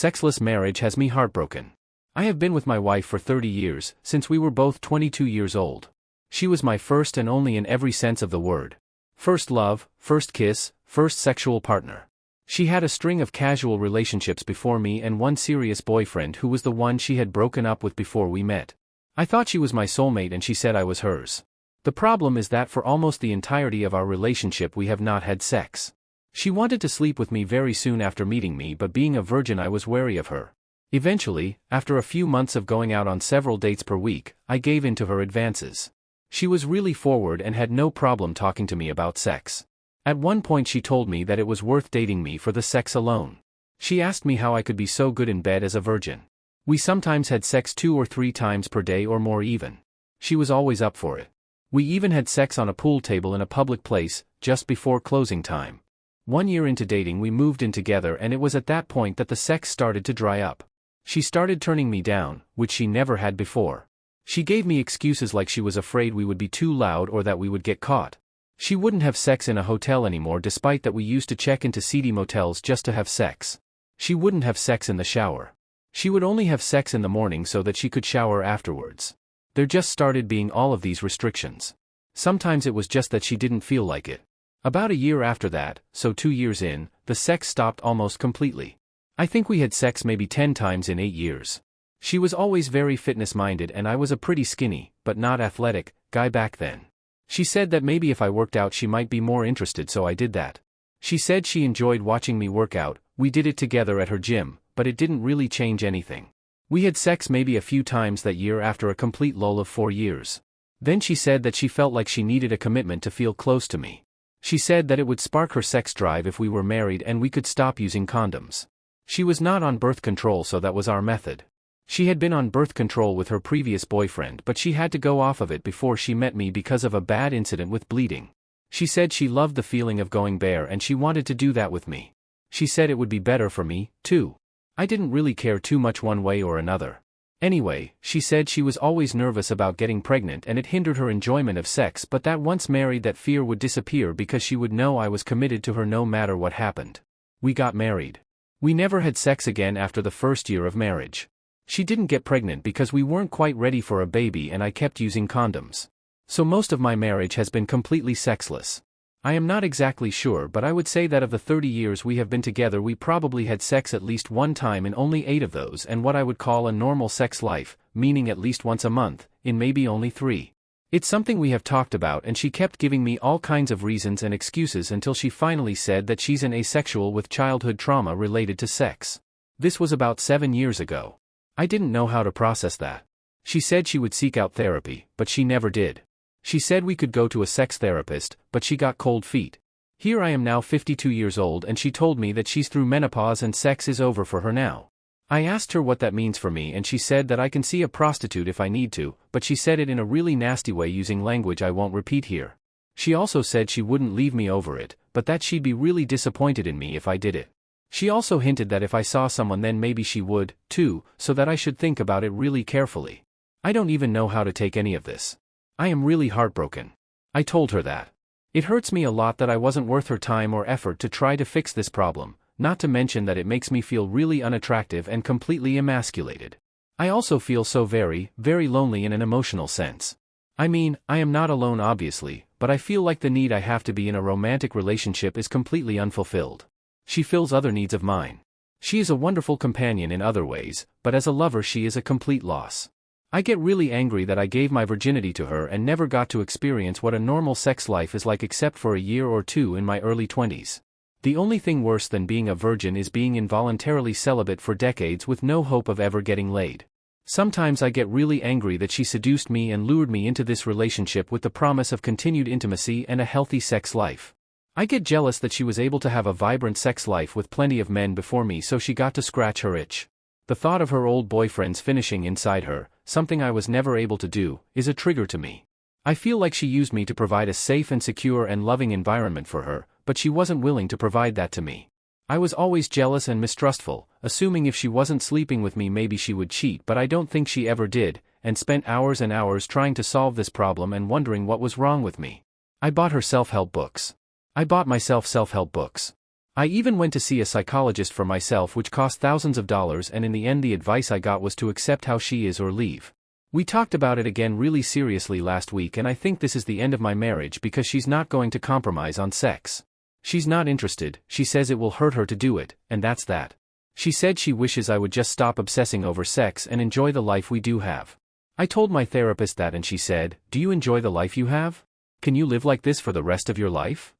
Sexless marriage has me heartbroken. I have been with my wife for 30 years, since we were both 22 years old. She was my first and only in every sense of the word. First love, first kiss, first sexual partner. She had a string of casual relationships before me and one serious boyfriend who was the one she had broken up with before we met. I thought she was my soulmate and she said I was hers. The problem is that for almost the entirety of our relationship we have not had sex. She wanted to sleep with me very soon after meeting me, but being a virgin I was wary of her. Eventually, after a few months of going out on several dates per week, I gave in to her advances. She was really forward and had no problem talking to me about sex. At one point she told me that it was worth dating me for the sex alone. She asked me how I could be so good in bed as a virgin. We sometimes had sex 2 or 3 times per day or more even. She was always up for it. We even had sex on a pool table in a public place, just before closing time. 1 year into dating we moved in together and it was at that point that the sex started to dry up. She started turning me down, which she never had before. She gave me excuses like she was afraid we would be too loud or that we would get caught. She wouldn't have sex in a hotel anymore despite that we used to check into seedy motels just to have sex. She wouldn't have sex in the shower. She would only have sex in the morning so that she could shower afterwards. There just started being all of these restrictions. Sometimes it was just that she didn't feel like it. About a year after that, so 2 years in, the sex stopped almost completely. I think we had sex maybe 10 times in 8 years. She was always very fitness-minded and I was a pretty skinny, but not athletic, guy back then. She said that maybe if I worked out she might be more interested, so I did that. She said she enjoyed watching me work out. We did it together at her gym, but it didn't really change anything. We had sex maybe a few times that year after a complete lull of 4 years. Then she said that she felt like she needed a commitment to feel close to me. She said that it would spark her sex drive if we were married and we could stop using condoms. She was not on birth control, so that was our method. She had been on birth control with her previous boyfriend, but she had to go off of it before she met me because of a bad incident with bleeding. She said she loved the feeling of going bare and she wanted to do that with me. She said it would be better for me, too. I didn't really care too much one way or another. Anyway, she said she was always nervous about getting pregnant and it hindered her enjoyment of sex, but that once married that fear would disappear because she would know I was committed to her no matter what happened. We got married. We never had sex again after the first year of marriage. She didn't get pregnant because we weren't quite ready for a baby and I kept using condoms. So most of my marriage has been completely sexless. I am not exactly sure, but I would say that of the 30 years we have been together we probably had sex at least 1 time in only 8 of those, and what I would call a normal sex life, meaning at least once a month, in maybe only 3. It's something we have talked about and she kept giving me all kinds of reasons and excuses until she finally said that she's an asexual with childhood trauma related to sex. This was about 7 years ago. I didn't know how to process that. She said she would seek out therapy, but she never did. She said we could go to a sex therapist, but she got cold feet. Here I am now 52 years old and she told me that she's through menopause and sex is over for her now. I asked her what that means for me and she said that I can see a prostitute if I need to, but she said it in a really nasty way using language I won't repeat here. She also said she wouldn't leave me over it, but that she'd be really disappointed in me if I did it. She also hinted that if I saw someone then maybe she would, too, so that I should think about it really carefully. I don't even know how to take any of this. I am really heartbroken. I told her that. It hurts me a lot that I wasn't worth her time or effort to try to fix this problem, not to mention that it makes me feel really unattractive and completely emasculated. I also feel so very, very lonely in an emotional sense. I mean, I am not alone obviously, but I feel like the need I have to be in a romantic relationship is completely unfulfilled. She fills other needs of mine. She is a wonderful companion in other ways, but as a lover she is a complete loss. I get really angry that I gave my virginity to her and never got to experience what a normal sex life is like except for a year or 2 in my early 20s. The only thing worse than being a virgin is being involuntarily celibate for decades with no hope of ever getting laid. Sometimes I get really angry that she seduced me and lured me into this relationship with the promise of continued intimacy and a healthy sex life. I get jealous that she was able to have a vibrant sex life with plenty of men before me, so she got to scratch her itch. The thought of her old boyfriends finishing inside her, something I was never able to do, is a trigger to me. I feel like she used me to provide a safe and secure and loving environment for her, but she wasn't willing to provide that to me. I was always jealous and mistrustful, assuming if she wasn't sleeping with me maybe she would cheat, but I don't think she ever did, and spent hours and hours trying to solve this problem and wondering what was wrong with me. I bought her self-help books. I bought myself self-help books. I even went to see a psychologist for myself, which cost thousands of dollars, and in the end the advice I got was to accept how she is or leave. We talked about it again really seriously last week, and I think this is the end of my marriage because she's not going to compromise on sex. She's not interested, she says it will hurt her to do it, and that's that. She said she wishes I would just stop obsessing over sex and enjoy the life we do have. I told my therapist that and she said, "Do you enjoy the life you have? Can you live like this for the rest of your life?"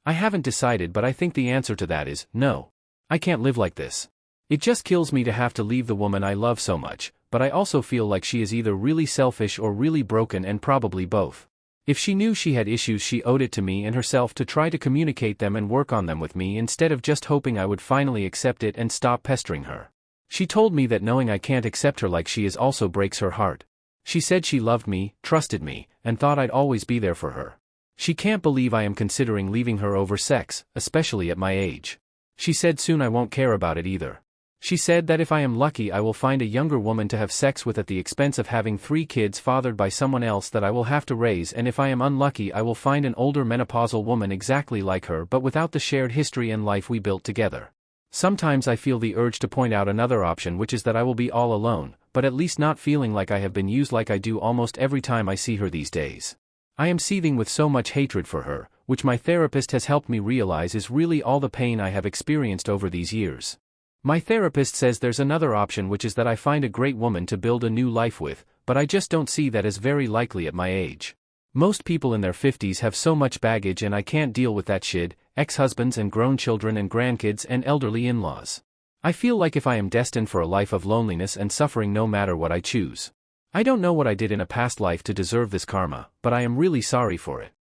I haven't decided, but I think the answer to that is, no. I can't live like this. It just kills me to have to leave the woman I love so much, but I also feel like she is either really selfish or really broken, and probably both. If she knew she had issues, she owed it to me and herself to try to communicate them and work on them with me instead of just hoping I would finally accept it and stop pestering her. She told me that knowing I can't accept her like she is also breaks her heart. She said she loved me, trusted me, and thought I'd always be there for her. She can't believe I am considering leaving her over sex, especially at my age. She said soon I won't care about it either. She said that if I am lucky I will find a younger woman to have sex with at the expense of having 3 kids fathered by someone else that I will have to raise, and if I am unlucky I will find an older menopausal woman exactly like her but without the shared history and life we built together. Sometimes I feel the urge to point out another option, which is that I will be all alone, but at least not feeling like I have been used like I do almost every time I see her these days. I am seething with so much hatred for her, which my therapist has helped me realize is really all the pain I have experienced over these years. My therapist says there's another option, which is that I find a great woman to build a new life with, but I just don't see that as very likely at my age. Most people in their 50s have so much baggage and I can't deal with that shit, ex-husbands and grown children and grandkids and elderly in-laws. I feel like if I am destined for a life of loneliness and suffering no matter what I choose. I don't know what I did in a past life to deserve this karma, but I am really sorry for it.